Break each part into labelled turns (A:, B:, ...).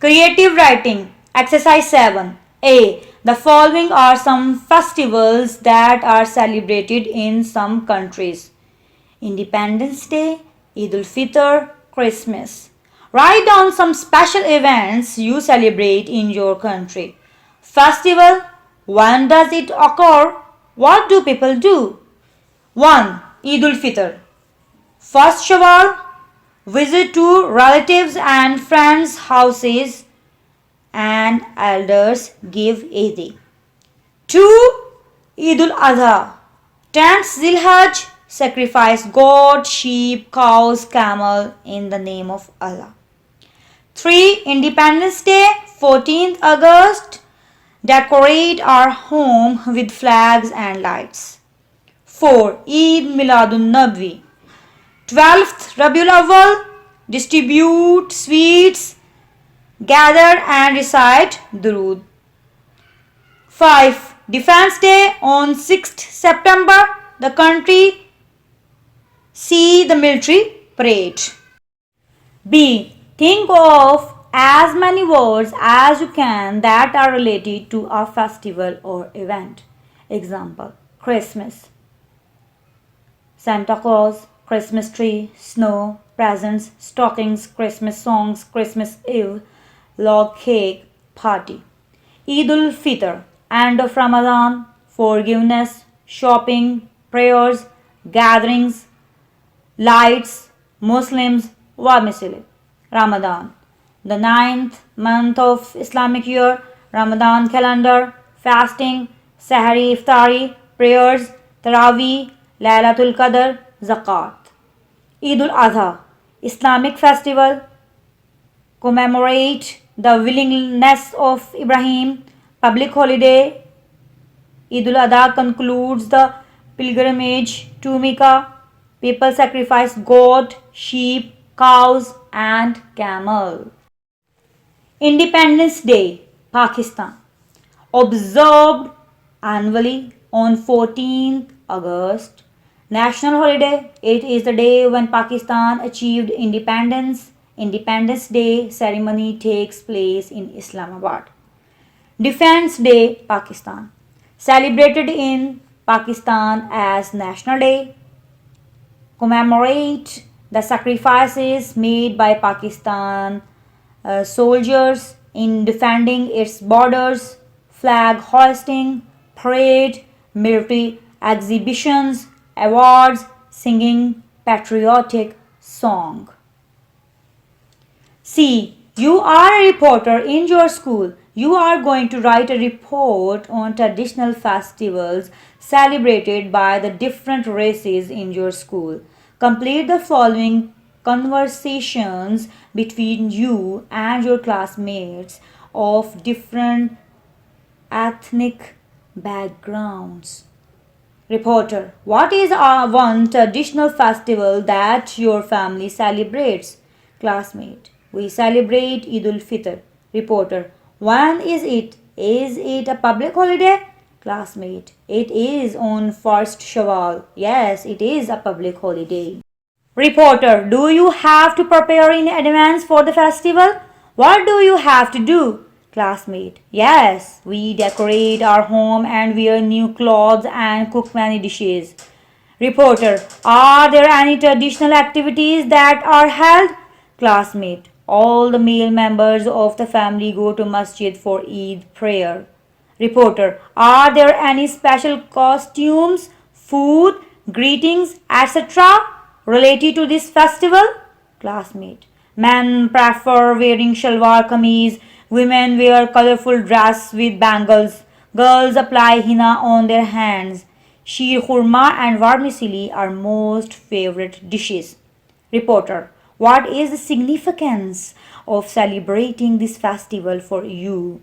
A: Creative writing. Exercise 7. A. The following are some festivals that are celebrated in some countries: Independence Day, Eid ul Fitr, Christmas. Write down some special events you celebrate in your country. Festival. When does it occur? What do people do? 1. Eid ul Fitr. First Shawwal. Visit to relatives and friends' houses and elders give Eid. 2. Eid ul Adha. 10th Zilhaj, sacrifice goat, sheep, cows, camel in the name of Allah. 3. Independence Day, 14th August, decorate our home with flags and lights. 4. Eid Miladun Nabi, 12th Rabiul Awwal, distribute sweets, gather and recite Durood. 5. Defense Day on 6th September, the country see the military parade. B. Think of as many words as you can that are related to a festival or event. Example: Christmas, Santa Claus, Christmas tree, snow, presents, stockings, Christmas songs, Christmas Eve, log cake, party. Eid ul Fitr, end of Ramadan, forgiveness, shopping, prayers, gatherings, lights, Muslims, vermicelli. Ramadan, the ninth month of Islamic year, Ramadan calendar, fasting, Sahari Iftari, prayers, Taraweeh, Laylatul Qadr, Zakat. Eid ul Adha, Islamic festival, commemorate the willingness of Ibrahim, public holiday. Eid ul Adha concludes the pilgrimage to Mecca. People sacrifice goat, sheep, cows, and camel. Independence Day, Pakistan, observed annually on 14th August. National holiday. It is the day when Pakistan achieved independence. Independence Day ceremony takes place in Islamabad. Defense Day, Pakistan, celebrated in Pakistan as National Day. Commemorate the sacrifices made by Pakistan soldiers in defending its borders, flag hoisting, parade, military exhibitions, awards, singing patriotic song. C. You are a reporter in your school. You are going to write a report on traditional festivals celebrated by the different races in your school. Complete the following conversations between you and your classmates of different ethnic backgrounds. Reporter: What is one traditional festival that your family celebrates? Classmate: We celebrate Eid ul Fitr. Reporter: When is it? Is it a public holiday? Classmate: It is on 1st Shawwal. Yes, it is a public holiday. Reporter: Do you have to prepare in advance for the festival? What do you have to do? Classmate: Yes, we decorate our home and wear new clothes and cook many dishes. Reporter: Are there any traditional activities that are held? Classmate: All the male members of the family go to masjid for Eid prayer. Reporter: Are there any special costumes, food, greetings, etc. related to this festival? Classmate: Men prefer wearing shalwar kameez. Women wear colorful dress with bangles. Girls apply henna on their hands. Sheer khurma and vermicelli are most favorite dishes. Reporter: What is the significance of celebrating this festival for you?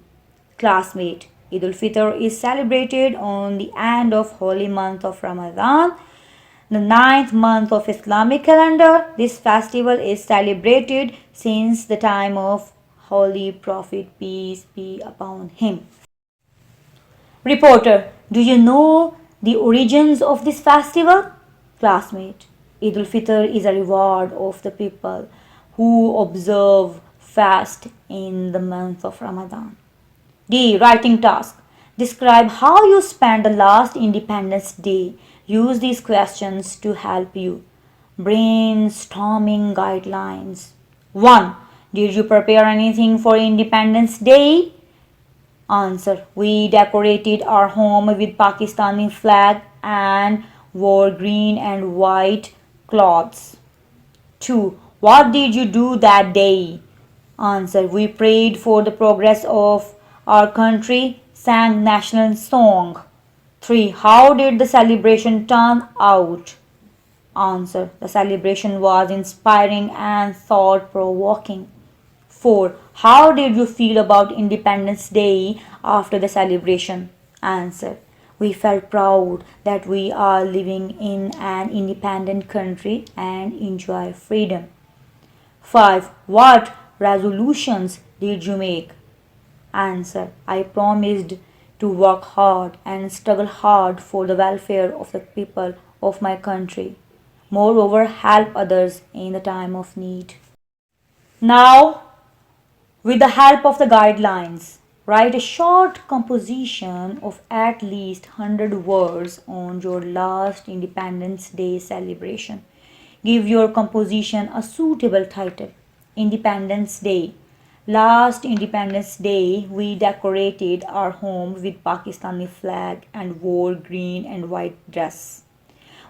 A: Classmate: Eid ul Fitr is celebrated on the end of holy month of Ramadan, the ninth month of Islamic calendar. This festival is celebrated since the time of Holy Prophet, peace be upon him. Reporter: Do you know the origins of this festival? Classmate: Eid ul Fitr is a reward of the people who observe fast in the month of Ramadan. D. Writing task. Describe how you spent the last Independence Day. Use these questions to help you. Brainstorming guidelines. 1. Did you prepare anything for Independence Day? Answer. We decorated our home with Pakistani flag and wore green and white clothes. 2. What did you do that day? Answer. We prayed for the progress of our country, sang national song. 3. How did the celebration turn out? Answer. The celebration was inspiring and thought provoking. 4. How did you feel about Independence Day after the celebration? Answer. We felt proud that we are living in an independent country and enjoy freedom. 5. What resolutions did you make? Answer. I promised to work hard and struggle hard for the welfare of the people of my country. Moreover, help others in the time of need. Now, with the help of the guidelines, write a short composition of at least 100 words on your last Independence Day celebration. Give your composition a suitable title. Independence Day. Last Independence Day, we decorated our home with Pakistani flag and wore green and white dress.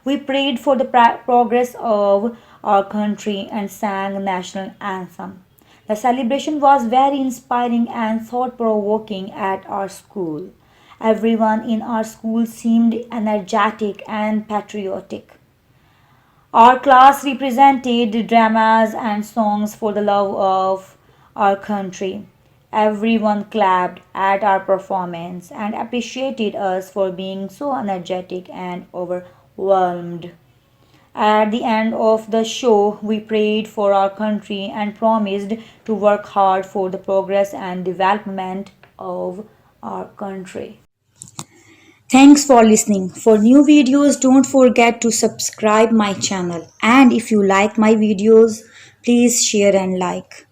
A: We prayed for the progress of our country and sang national anthem. The celebration was very inspiring and thought-provoking at our school. Everyone in our school seemed energetic and patriotic. Our class represented dramas and songs for the love of our country. Everyone clapped at our performance and appreciated us for being so energetic and overwhelmed. At the end of the show, we prayed for our country and promised to work hard for the progress and development of our country. Thanks for listening. For new videos, don't forget to subscribe my channel. And if you like my videos, please share and like.